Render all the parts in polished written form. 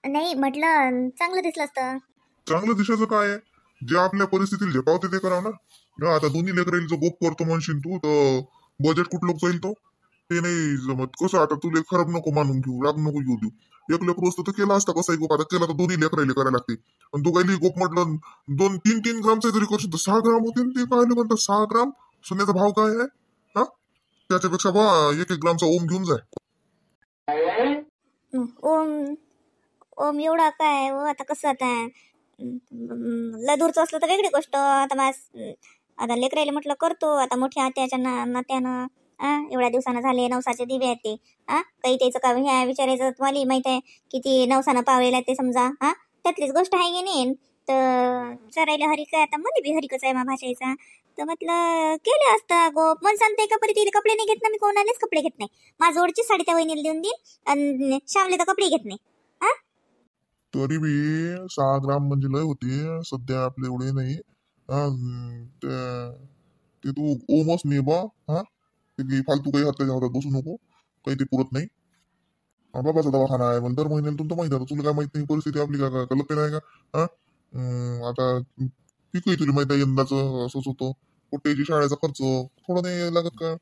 नाही म्हटलं चांगलं दिसलं असतं. चांगलं दिसायचं काय आहे? जे आपल्या परिस्थितीला झेपावते ते करावं ना. ना आता दोन्ही लेकराईला जो गोप करतो म्हणशील तू तर बजेट कुठलं जाईल तो ते नाही जमत. कसं आता तुला खराब नको मानून घेऊ, राग नको घेऊ देऊ. एक लेकर असतं तर केला असता कसाही गोप. आता केला तर दोन्ही लेकराईला करायला लागते. आणि दोघाईली गोप म्हटलं 2-3 ग्रामचा जरी करशील तर 6 ग्राम होते ना. ते काय म्हणतात 6 ग्राम सोन्याचा भाव काय आहे हा? त्याच्यापेक्षा बा 1-1 ग्रामचा ओम घेऊन जाय. ओम ओम एवढा काय हो आता कसं आता लय दूरचं असलं तर वेगळी गोष्ट. आता आता लेकरायला म्हटलं करतो आता मोठ्या आत्याच्या नात्यानं. एवढ्या दिवसानं झाले नवसाचे दिवे आहेत ते. काही त्याचं का ह्या विचारायचं तुम्हाला माहित आहे किती नवसानं पावलेला ते समजा. त्यातलीच गोष्ट आहे की नाही. तर चरायला हरिक आहे आता मध्ये बी हरिकच आहे मा भाषेचा. तर म्हटलं केलं असतं गोप मन सांगते का परी तिला कपडे नाही घेत ना. मी कोणालाच कपडे घेत नाही. माझ्या जोडची साडी त्या वहिनीला देऊन देईन आणि श्यामले तर कपडे घेत नाही. तरी बी 6 ग्राम म्हणजे लय होते सध्या आपले एवढे नाही. हा, ते तू ओमच ने बा. हा ते फालतू काही हाताच्या हातात बसू नको. काही ते पुरत नाही. बाबाचा दवाखाना आहे पण दर महिन्याला तुमचं माहिती आहे. तुला काय माहित नाही परिस्थिती आपली का कलपे नाही का. हा आता पिकही तुला माहिती आहे यंदाचं असंच होतं. कुठेची शाळेचा खर्च थोडं नाही लागत का.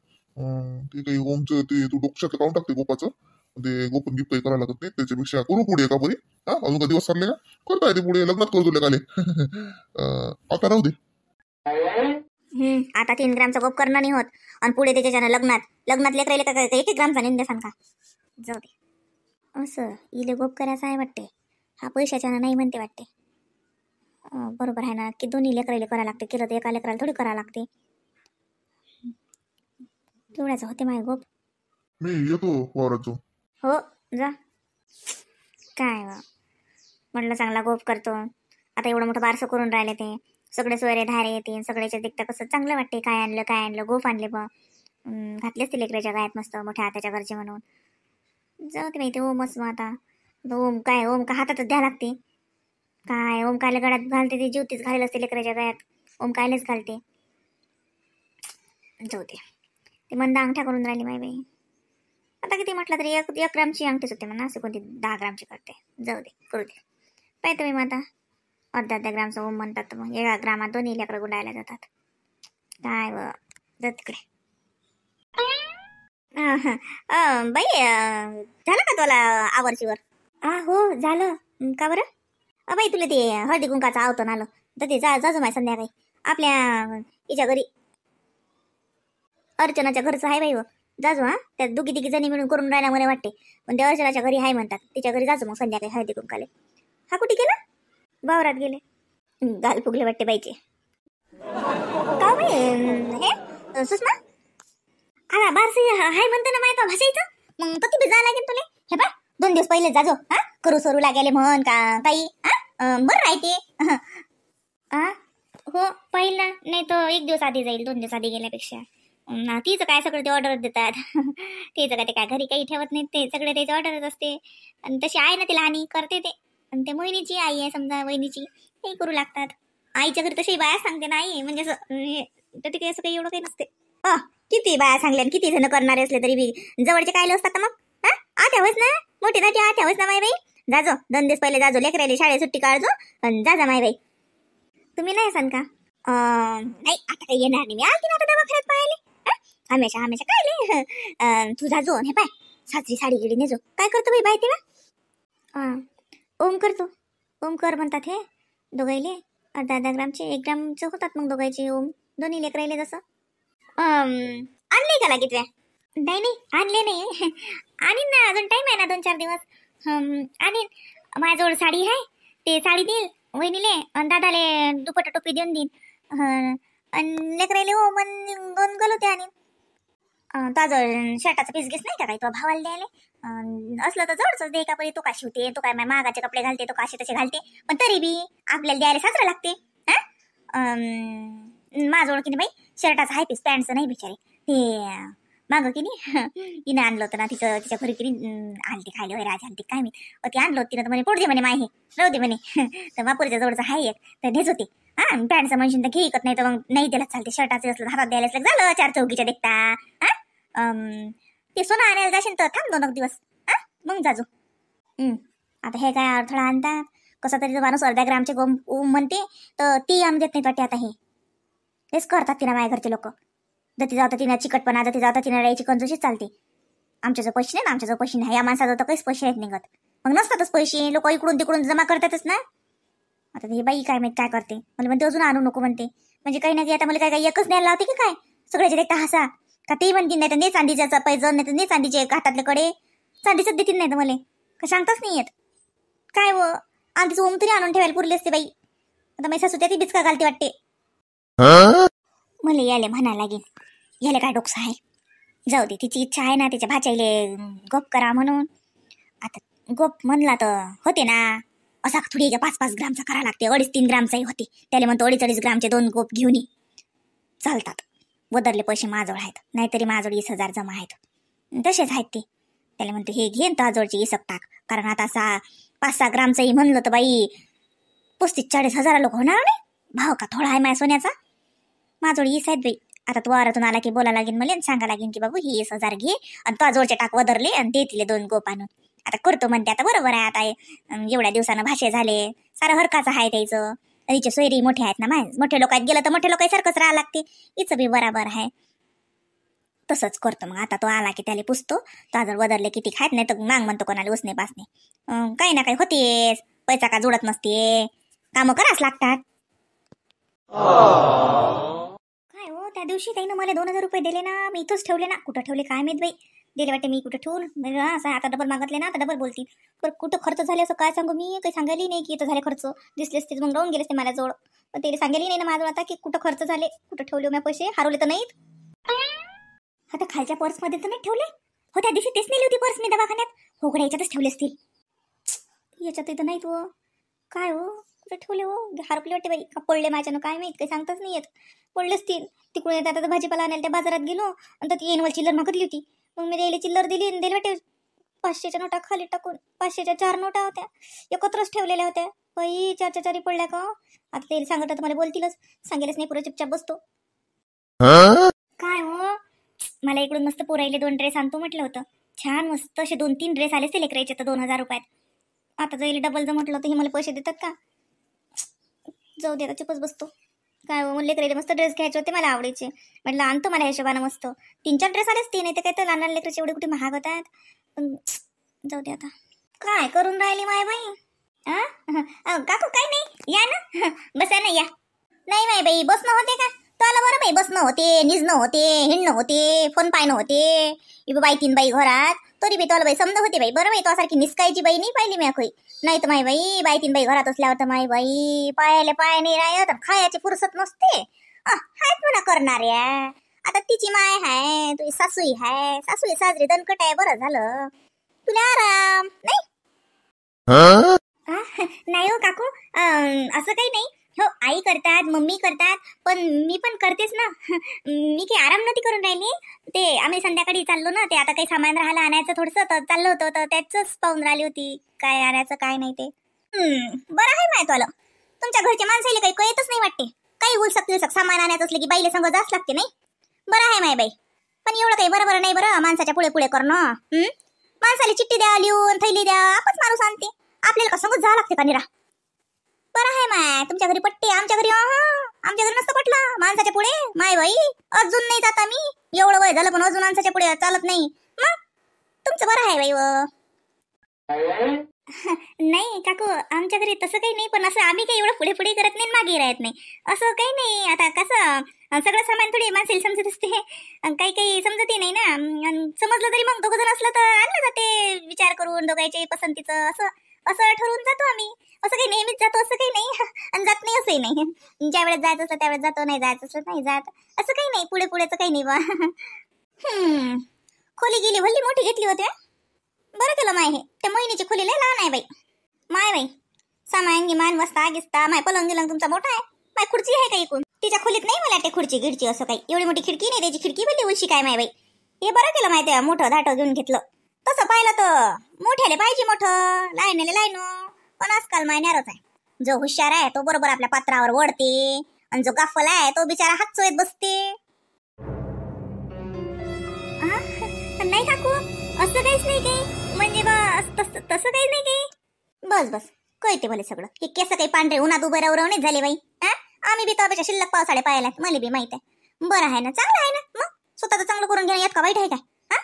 ते काही ओमचं ते तू डोक्यात काढून टाकते गोपाचं. ते गोपन गिफ्ट काही करायला लागत नाही. त्याच्यापेक्षा करू पुढे का बरी. अजून का दिवस चालले का करता येते पुढे लग्नात करू तुला काले. आता राहू दे. आता 3 ग्रामचा गोप करणं नाही होत. आणि पुढे त्याच्यानं लग्नात लेकरायला काय 1-1 ग्रामचा निंदा सांगा. जाऊ दे. असं इले गोप करायचं आहे वाटते. हा पैशाच्यानं नाही म्हणते वाटते. बरोबर आहे ना की दोन्ही लेकरायला करायला लागते. केलं तर एका लेकराला थोडी करायला लागते. तेवढ्याच होते माझे गोप. मी येतो वावरात जाऊन. हो जा. काय म्हटलं चांगला गोप करतो. आता एवढं मोठं बारसं करून राहिले ते. सगळे सोयरे धारे येते सगळ्याच्या देखता कसं चांगलं वाटते. काय आणलं गोफ आणले बा. घातलेच ते लेकराच्या गायत मस्त मोठ्या हाताच्या घरचे म्हणून. जाऊ दे माहिती ओमच मग आता. ओम का हातातच द्या लागते. काय ओम कायला गळ्यात घालते ते ज्योतीच घालेल असते लेकराच्या गायात. ओम कायलाच घालते. जाऊ दे. ते मंद अंगठ्या करून राहिली माय बाई. आता किती म्हटलं तरी 1 ग्रामची अंगठीच होते म्हणा. असं कोणती 10 ग्रामची करते. जाऊ दे करू दे. पाहिजे तुम्ही मग आता अर्धा ग्रामचा ओम म्हणतात तर मग 1 ग्रामात दोन्ही लेकरं गुंडायला जातात. काय जात तिकडे. बाई झालं का तुला आवरचीवर. हो झालं. का बरं बाई तुला ते हळदी कुंकाचं आवतो आलं तर ते जाजो माय संध्याकाळी आपल्या हिच्या घरी अर्चनाच्या घरचं आहे बाई जाजो. त्या दोघी जणी मिळून करून राहिला मला वाटते. पण त्या अर्चनाच्या घरी आहे म्हणतात. तिच्या घरी जाजो मग संध्याकाळी हळदी कुंकाले. हा कुठे गेला वावरात गेले. गाल फुगले वाटते बाईचे. का बाई हे सुषमा बारसे हाय म्हणतो ना माहिती भाषेचं. मग तो किती जा लागेल तुले. हे बा 2 दिवस पहिले जाजो. करू सरू लागेले म्हण का काही बरं राहते. हो पहिला नाही तो 1 दिवस आधी जाईल. 2 दिवस आधी गेल्यापेक्षा. तिचं काय सगळं ते ऑर्डर देतात. तिचं काय ते काय घरी काही ठेवत नाही. ते सगळे त्याची ऑर्डरच असते. आणि तशी आहे ना ती लहानी करते ते. आणि ते मोहिनीची आई आहे समजा वहिनीची ते करू लागतात. आईच्या घरी तशी बाया सांगते ना आई म्हणजे असं ते काही असं काही एवढं काही नसते. किती बाया सांगल्या किती जण करणारे असले तरी बी जवळचे काय असतात ना मग. आत्या होस ना मोठी दाटी आत्या होस ना माय बाई. जाजो 2 दिवस पहिले जाजो लेकरायला शाळेत सुट्टी काढजो आणि जा माय बाई. तुम्ही नाही सांग का. नाही आता काही येणार नाही. मी आलती ना आता दवाखान्यात पाहिले. हमेशा काय तू जाजो हे पाय साजरी साडी गिडी नेजो. काय करतो बाई बाय तिला. ओम करतो. ओम कर म्हणतात हे दोघाईले. अर्धा ग्रामचे 1 ग्रामचे होतात मग दोघांचे ओम. दोन्ही लेकरायले जसं आणले का लागेल. नाही आणले नाही. आणीन ना अजून टाइम आहे ना 2-4 दिवस. आणीन माझ्याजवळ साडी आहे. ते साडी देईल वहिनीले आणि दादाले दुपट्टा टोपी देऊन देईन. आणि लेकरायले हो मन 2 गलोते आणीन. ताजं शर्टाचा पीस घेस नाही का काही तो भावाला द्यायला असलं तर जवळच दे का परी. तो का शिवते तो काय मागाचे कपडे घालते. तो काशी तसे घालते. पण तरी बी आपल्याला द्यायला साजरा लागते. माझ्याजवळ की नाही बाई शर्टाचं हाय पीस पॅन्टचं नाही बिचारे. ते मागं की नाही तिने आणलं होतं ना तिच्या घरी की आणते खायला होय राज आणते काय मी. ती आणलं होती ना तर म्हणे पोट दे म्हणे माय हे राहू दे म्हणे. तर बापुरीच्या जवळचं हाय एक तर नेच होते. पॅन्टचं म्हणशील तर घे इकत नाही तर मग नाही त्याला चालते. शर्टाचं असलं हातात द्यायला असलं झालं 4 चौकीच्या देखता. ते सोनं आणायला जाशील तर थांब 2 दिवस. मग जाजो. आता हे काय अडथळा आणतात. कसा तरी तो माणूस अर्ध्या ग्रामचे गोम म्हणते तर ती आम देत नाहीत वाटते. आता हेच करतात तिला माझ्या घरचे लोक. जती जाता तिनं चिकटपणा, जती जाता तिनं राहायची कंजूशीच चालते. आमच्या जो पैसे नाही, आमच्या जो पैसे नाही, या माणसाजवळ तर काहीच पैसे आहेत निघत. मग नसतातच पैसे, लोक इकडून तिकडून जमा करतातच ना. आता ही बाई काय माहित काय करते. मला म्हणते अजून आणू नको म्हणते. म्हणजे काही नाही, आता मला काय काय एकच न्यायला लावते की काय सगळ्याचे देखता हसा का. ते म्हणतील नाही तर ने चांदीचा पैजण, नाही तर ने चांदीचे हातातले कडे, चांदीच देतील नाही तर मला का सांगताच नाही येत काय. व आमचं ओम तरी आणून ठेवायला पुरली असते बाई. आता माझी सासू ती बिचका घालते वाटते. मला याले म्हणा लागेल, याले काय डोकसा आहे. जाऊ दे, तिची इच्छा आहे ना तिच्या भाच्याले गप करा म्हणून. आता गप म्हणला तर होते ना. असा थोडी 5-5 ग्रामचा करा लागते. 2.5-3 ग्रामचाही होते. त्याला म्हणतो 2.5 ग्रामचे 2 गोप घेऊन ये चालतात. बदलले पैसे माझजवळ आहेत, नाहीतरी माझजवळ 20,000 जमा आहेत. तसेच आहेत ते. त्याला म्हणतो हे घेन ताजवळची इसक टाक. कारण आता 5-6 ग्रामचंही म्हणलं तर बाई 35-40 हजार लोक होणार नाही. भाव का थोडा आहे माझ्या सोन्याचा. माझजवळ 20 आहेत बाई. आता तू वारातून आला की बोला लागेल मला, सांगा लागेल की बाबू ही 20,000 घे आणि ताजवळचे टाक वदरले आणि दे तिले 2 गोप आणून. आता करतो म्हणते. आता बरोबर आहे. आता एवढ्या दिवसानं भाषे झाले, सारं हरकाचं आहे त्याचं. तिचे सोयरी मोठे आहेत ना. मोठे लोक आहेत, गेलं तर मोठे लोकांसारखंच राहावं लागते. हिचं बी बराबर आहे. तसंच करतो मग. आता तो आला की त्याला पुसतो ताजळ वदरले किती खायत, नाही तर माग म्हणतो कोणाला उसने पासने. काही ना काही होतेच. पैसा का जोडत नसते, कामं करावंच लागतात. काय हो, त्या दिवशी त्यानं मला 2,000 रुपये दिले ना. मी इथंच ठेवले ना. कुठं ठेवले काय माहित बाई. दिले वाटते मी कुठं ठेवून. असं आता डबल मागतले ना, आता डबल बोलतील. पण कुठं खर्च झाले असं काय सांगू मी. काही सांगायला नाही की इथं झाले खर्च. दिसले असते मग राहून गेले असते माझ्याजवळ. पण ते सांगायला नाही ना माझ्याजवळ आता की कुठं खर्च झाले, कुठं ठेवले मी पैसे. हरवले तर नाहीत. आता खालच्या पर्समध्ये तर नाही ठेवले. हो त्या दिवशी तेच नेली होती पर्स मी दवाखान्यात. हो गड्या याच्यातच ठेवले असतील. याच्यात इथं नाहीत. हो काय हो, कुठे ठेवले हो. हरपले वाटते बाई. का पडले माझ्यानं काय माहित, काही सांगताच नाही येत. पडले असतील. तिकडून येतात आता भाजीपाला आणायला त्या बाजारात गेलो आणि तर ती येनवल चिल्लर मागतली होती. मग मी द्यायला चिल्लर दिली आणि दिली वाटे 500च्या नोटा खाली टाकून. 500च्या 4 नोटा होत्या, एकत्रच ठेवलेल्या होत्या. बाई 4च्या 4 पडल्या का. आता ते सांगत तर मला बोलतीलच. सांगेलच नाही, पुरा चुपचाप बसतो. काय हो, मला इकडून मस्त पोरायले 2 ड्रेस आणतो म्हटलं होतं. छान मस्त असे 2-3 ड्रेस आले असते लेकरायचे तर 2,000 रुपयात. आता जाईल डबल जर म्हटलं तर हे मला पैसे देतात का. जाऊ दे, चुपच बसतो. काय हो, लेकरायले मस्त ड्रेस घ्यायचे होते मला आवडीचे. म्हटलं आणतो मला हिशोबानं मस्त. 3-4 ड्रेस आलेच ते, नाही तर काय तर लहान लेकराचे एवढे कुठे महाग होतात. पण जाऊ दे आता. काय करून राहिली माय बाई. काकू काय नाही, या ना. बसा ना, या. नाही माय बाई बसणं होते का. तो आला बरं बाई, बसणं होते, निजणं होते, हिंडणं होते, फोन पाहणं होते. बाई 3 बाई घरात तरी बी तो बाई समजा होते बाई. बरं बाई तो सारखी निसकायची बाई नाही पाहिली मी काही. नाही तर माय बाई 3 बाई घरात असल्यावर तर माय बाई पायाले पाय नाही राहत, खायची फुरसत नसते. हाय पुन्हा करणाऱ्या. आता तिची माय हाय, तुझी सासूई हाय. सासूई साजरी दणकट आहे. बरं झालं तुला आराम नाही. नाही हो काकू, असं काही नाही. हो आई करतात, मम्मी करतात, पण मी पण करतेच ना. मी काही आराम नव्हती करून राहिली. ते आम्ही संध्याकाळी चाललो ना, ते आता काही सामान राहिलं आणायचं थोडंसं तर चाललं होतं, तर त्याच पाहून राहिली होती काय आणायचं काय नाही ते. बरं आहे माहित आलं. तुमच्या घरच्या माणसाला काही कळतच नाही वाटते. काही उलसक सामान आणायचं असलं की बाईला संग जास्त लागते नाही. बरं आहे माय बाई, पण एवढं काही बरोबर नाही बरं माणसाच्या पुढे पुढे करणं. माणसाला चिठ्ठी द्या, लिहून थैली द्या, आपच माणूस आणते. आपल्याला का संगत जावं लागते का निरा. बरं आहे माय, तुमच्या घरी पट्टे, आमच्या घरी आमच्या घरी नसतं पटलं माणसाच्या पुढे. माय बाई अजून नाही जात आम्ही. एवढं वय झालं पण अजून माणसाच्या पुढे चालत नाही. मग तुमचं बरं आहे बाई. नाही काकू, आमच्या घरी तसं काही नाही. पण असं आम्ही काही एवढं पुढे पुढे करत नाही, मागे राहत नाही, असं काही नाही. आता कसं सगळं सामान थोडी माणसाला समजत असते, काही काही समजतही नाही ना. समजलं तरी मग दोघं जण असलं तर आणलं जाते विचार करून दोघांचे पसंतीचं. असं असं ठरवून जातो आम्ही. असं काही नेहमीच जातो असं काही नाही, आणि जात नाही असंही नाही. ज्या वेळेस जायचं असलं त्यावेळेस जातो, नाही जायचं असलं नाही जात. असं काही नाही, पुढे पुढेचं काही नाही बा. खोली गेली भल्ली मोठी घेतली होती. बरं केलं माय, हे त्या मोहिनीची खोली लय लहान आहे बाई. माय बाई सामान गिमान वस्ता गिस्ता. माय पलंग गिलंग तुमचा मोठा आहे. माय खुर्ची आहे का इकून. तिच्या खोलीत नाही मला ते खुर्ची गिडची असं काही. एवढी मोठी खिडकी नाही, त्याची खिडकी भल्ली उलशी काय माय बाई. हे बरं केलं माहिती, मोठं धाटं घेऊन घेतलं. तसं पाहिलं तर मोठ्याले पाहिजे मोठं, लायनले लायनो. पण आजकाल माय नॅरोच आहे. जो हुशार आहे तो बरोबर आपल्या पात्रावर वळते, आणि जो गाफल आहे तो बिचारा हात चोयत बसते. नाही काकू, असं काहीच नाही काही. म्हणजे बा तसं काहीच नाही काही. बस बस कळते मला सगळं. हे केस काही पांढरे उन्हात उभे राहून झाले बाई. हा आम्ही बी तो शिल्लक पावसाळे पाहायला मला बी माहित आहे. बरं आहे ना, चांगलं आहे ना. मग स्वतःच चांगलं करून घेणं यात का वाईट आहे काय? हा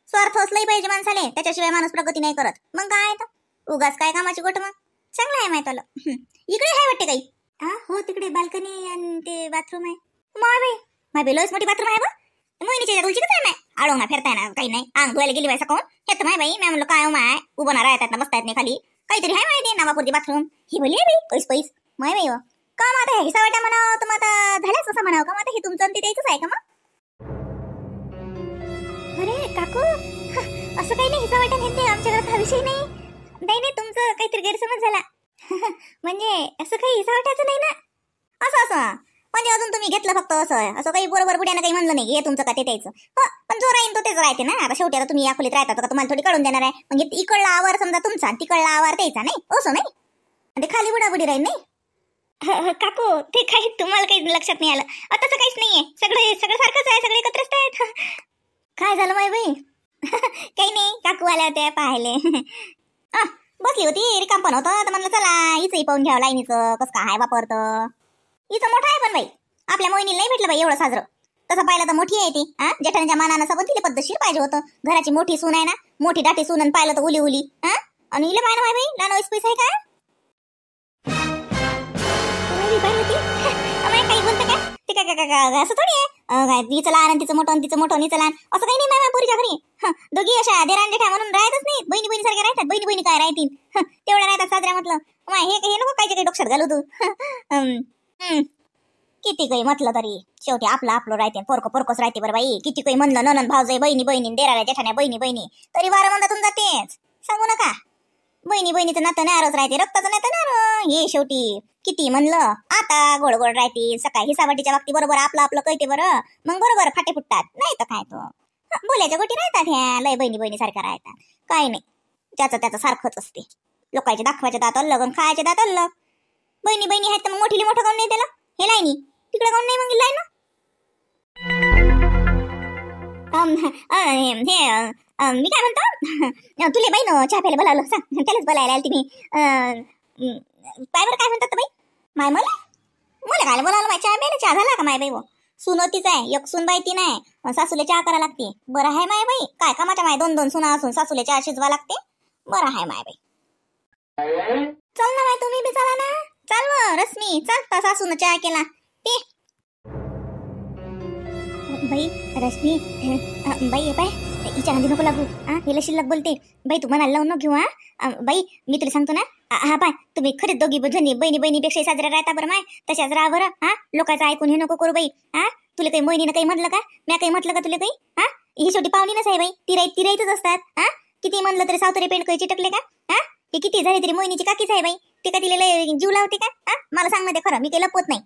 स्वार्थ असलाही पाहिजे माणसाले, त्याच्याशिवाय माणूस प्रगती नाही करत. मग काय तर उगाच काय कामाची गोट. मग चांगलं आहे माहित आलं. इकडे आहे वाटते काही. हा हो तिकडे बाल्कनी आणि ते बाथरूम आहे. माय बाई लयच मोठी बाथरूम आहे बा. मोहिनीच्या तुलची कसं आहे माय आडवणा फिरताय ना काही नाही. अंग धुवायला गेली बाई सकाळून येत माय बाई. मी म्हणलं काय माय उभं ना राहतात ना बसता येत नाही खाली. काहीतरी आहे माहिती नावापुरती बाथरूम. ही बोलली बाई पैस पैस माय बाई का मग आता हिसा वाट्या म्हणावं तर मग आता झाल्याच असं म्हणावं का? मग आता हे तुमचं ते द्यायचंच आहे का मग? अरे काकू असं काही नाही. हिसा वाट्या नेते आमच्या घरात हा विषय नाही. नाही नाही तुमचं काहीतरी गैरसमज झाला. म्हणजे असं काही हिसा वाट्याचं नाही ना. असं असं म्हणजे अजून तुम्ही घेतलं फक्त असं काही बरोबर बुड्यानं काही म्हणलं नाही हे तुमचं का ते द्यायचं. पण जो राहीन तो तेच राहते ना. आता शेवटी आता तुम्ही या खोलीत राहता का तुम्हाला थोडी काढून देणार आहे. म्हणजे इकडला आवार समजा तुमचा तिकडला आवार द्यायचा नाही असं नाही. आणि खाली बुडाबुडी राहील नाही. काकू ते काही तुम्हाला काही लक्षात नाही आलं. तसं काहीच नाहीये. सगळं सारखंच आहे. सगळे एकत्रच आहेत. काय झालं माय बाई? काही नाही काकू आल्या होत्या पाहिले. बसली होती रिकाम पण होतं तर म्हणलं चला हिचंही पाहून घ्यावं लाईनीचं कसं काय वापरतं. हिचं मोठं आहे पण बाई आपल्या मोहिनीला नाही भेटलं बाई एवढं साजरं. तसं पाहिलं तर मोठी आहे ती. जेठाण्याच्या मानानं सबंध तिला पद्धतशीर पाहिजे होतं. घराची मोठी सून आहे ना. मोठी दाटी सून आणि पाहिलं तर उली उली. आणि हिला पाहिलं माय बाई लहान पैसा आहे का? काही बोलतं का ते काय असं थोडी आहे. तिचं लहान आणि तिचं मोठं तिचं मोठं तिचं लहान असं काही नाही माय पुरीच्या घरी. दोघी अशा देरान जेठा म्हणून राहतच नाही. बहिणी बहिणी सारख्या राहतात. बहिणी बहिणी काय राहतील तेवढ्या राहतात साजऱ्या म्हटलं. हे नको काही डोक्यात घालू तू. किती काही म्हटलं तरी शेवटी आपलं आपलं राहते. पोरकच राहते बरं बाई. किती काही म्हणलं ननन भावजय बहिणी बहिणी देराऱ्या जेठाण्या बहिणी बहिणी तरी वारं म्हणतातून जातेच. सांगू नका बहिणी बहिणीचं नातं नारच राहते. रक्ताचं नातं नार. हे शेवटी किती म्हणलं आता गोड गोड राहते. सकाळी हिसाबाटीच्या बाबतीत बरोबर आपलं आपलं कळते बरं. मग बरोबर फाटे फुटतात नाही तर काय तो बोलायच्या गोटी राहतात. ह्या लय बहिणी बहिणी सारख्या राहतात. काय नाही त्याचं सारखंच असते. लोकांचे दाखवायचे दात अलग आणि खायचे दात अलग. बहिणी बहिणी आहेत तर मग मोठीली मोठं काऊन नाही त्याला. हे लाईनी तिकडे काऊन नाही मग लाईन. मी काय म्हणतो तुले बाई न चहा प्यायला बोलावलं सांग त्यालाच बोलायला आली तुम्ही. काय बरं काय म्हणतात बाई माय मला काय बोलावलं माय चहा प्यायला. चहा झाला का माय बाई? सून होतीच आहे एक सून बाई ती नाही. सासूले चहा करा लागते. बरं आहे माय बाई काय कामाच्या माय दोन दोन सुना असून सासूले चहा शिजवा लागते. बरं आहे माय बाई. चल ना माय तुम्ही बी चला ना. चाल रश्मी चाल सासून चहा केला ते. बाई रश्मी बाई पाय हिच्या नांदी नको लागू. हिला शिल्लक बोलते बाई तू मनाला लावून नको घेऊ. बाई मी तुला सांगतो ना. पाय तुम्ही खरेच दोघी जणी बहिणी बहिणीपेक्षा साजरा राहता बरं माय. तशाच राहा बरं. लोकांचं ऐकून हे नको करू बाई. तुला काही मोहिनीनं काही म्हटलं का? मी काही म्हटलं का तुला काही? ही शेवटी पाहुणीनच आहे बाई. ती राहीतच असतात. किती म्हणलं तरी सावतरे पेंड काही चिटकले का? हे किती झाली तरी मोहिनीची काकीच आहे बाई. ती का तिला जीव लावते का? मला सांग ना ते खरं मी काही लपवत नाही.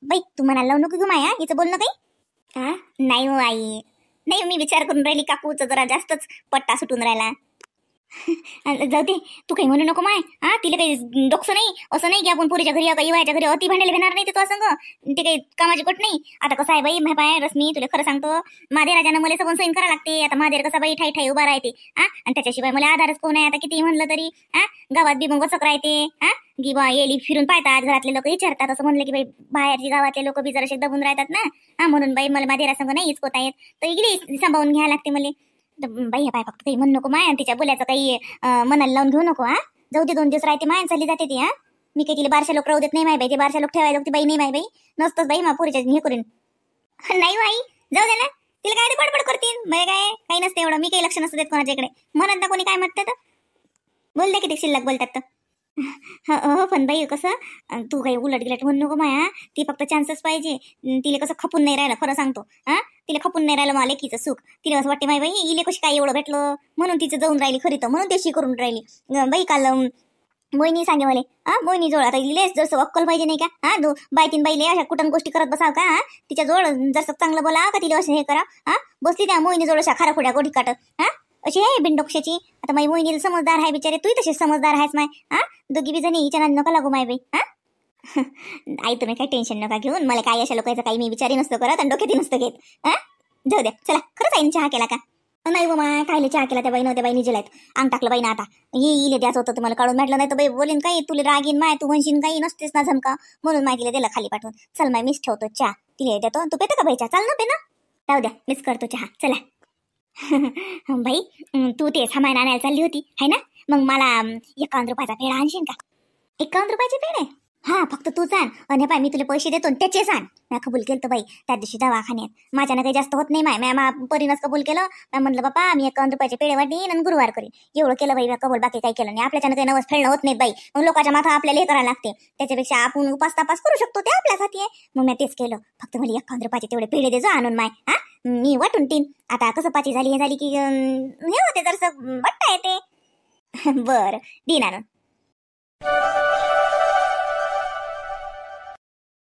बाई तू म्हणायला लावू नको घेऊ माया हिचं बोलणं काही. नाही हो आई नाही मी विचार करून राहिली. काकूचं जरा जास्तच पट्टा सुटून राहिला. जाऊ दे तू काही म्हणू नको माय. तिला काही डोकसं नाही असं नाही की आपण पुरीच्या घरी काही वायच्या घरी अति भांडायला घेणार नाही. ते संग ते काही कामाची गोट नाही. आता कसं आहे बाई माय पाय रश्मी तुला खरं सांगतो माझ्या राजानं मला सबन सैन करा लागते. आता माझ्या कसा बाई ठाई ठाई उभा राहते. आणि त्याच्याशिवाय मला आधारच कोण आहे. आता किती म्हणलं तरी गावात बी मग वचक राहते. की बा येली फिरून पाहतात. घरातले लोक विचारतात. असं म्हणलं की बाई बाहेरची गावातले लोक बी जराशे दबून राहतात ना. म्हणून बाई मला माझ्या संग नाही इचकोता येत. तर इकडे सांभाळून घ्यायला लागते मला. बाई बाय फक्त काही म्हणू नको माय. आणि तिच्या बोलायचं काही मनाला लावून घेऊ नको. जाऊ दे 2 दिवस राहते माय चालली जाते ती. मी काही तिला बारशा लोक राहू देत नाही माय बाई. ते बारशा लोक ठेवायला ती बाई नाही माय बाई. नसतंच बाई मा पुरीच्या हे करून. नाही बाई जाऊ दे ना. तिला काय ते बडबड करतील बाई. काय काही नसते एवढं. मी काही लक्ष नसतं देत कोणाच्या इकडे. म्हणत ना कोणी काय म्हणतात बोल दे किती शिल्लक बोलतात तर. हो पण बाई कसं तू काही उलट गिलट म्हणू नको माया. ती फक्त चान्सच पाहिजे. तिला कसं खपून नाही राहिलं खरं सांगतो. तिला खपून नाही राहिलं मला लेकीचं सुख. तिला असं वाटते माय बाई इले कशी काय एवढं भेटलं म्हणून तिचं जाऊन राहिली खरी तर म्हणून तेशी करून राहिली. बाई काल मोहिनी सांगे मला मोहिनी जोड आता इलेच जसं अक्कल पाहिजे नाही का. बाई तीन बाईले अशा कुठं गोष्टी करत बसाव का. तिच्या जोड जसं चांगलं बोला का तिला असं हे करा. बसली त्या मोहिनी जोड अशा खारा खोड्या गोठी काटत अशी आहे बिनडोक्षाची. आता माई मोहिनीला समजदार आहे बिचारे. तू तशीच समजदार आहेस माय. दोघी बी जणी हिच्या नाद नका लागू माय बाई. आई तुम्ही काही टेन्शन नका घेऊन. मला काही अशा लोकांचं काही मी विचारी नसतो करत आणि डोक्यातही नसतं घेत. जाऊ द्या चला. खरंच आईने चहा केला का? नाही व माय कायले चहा केला त्या बाईने जेलात अंग टाकलं बाईनं आता इले द्यायचं होतं तुम्हाला काढून म्हटलं नाही तर बाई बोलीन काही तुला रागीन माय तू म्हणशीन काही नसतेस ना झमका म्हणून माय तिला दिला खाली पाठवून. चल माय मीच ठेवतो चहा तिला देतो तू पेतो का बाई चहा चाल ना पे ना राहू द्या मीच करतो चहा चला. बाई तू ते सामान आणायला चालली होती है ना मग मला 51 रुपयाचा पेढा आणशील का? 51 रुपयाचे पेढे हा फक्त तूच आण आणि पाय मी तुला पैसे देतो त्याचेच आण. मी कबूल केलं बाई त्या दिवशी दवाखान्यात माझ्यानं काही जास्त होत नाही माय मॅ परीनच कबूल केलं. मी म्हणलं बापा मी 51 रुपयाचे पेढे वाटेन आणि गुरुवार करीन एवढं केलं बाई मी कबूल बाकी काही केलं नाही. आपल्याच्यानं काही नवस फेडणं होत नाही बाई मग लोकांच्या माथा आपल्याला हे करायला लागते त्याच्यापेक्षा आपण उपास तापास करू शकतो ते आपल्यासाठी आहे. मग मी तेच केलं फक्त मला 51 रुपयाचे तेवढे पेढे दे जो आणून माय हा मी वाटून तीन आता कसं पाची झाली हे झाली की हे होते जरसं वाटतं येते. बरं दिन आणून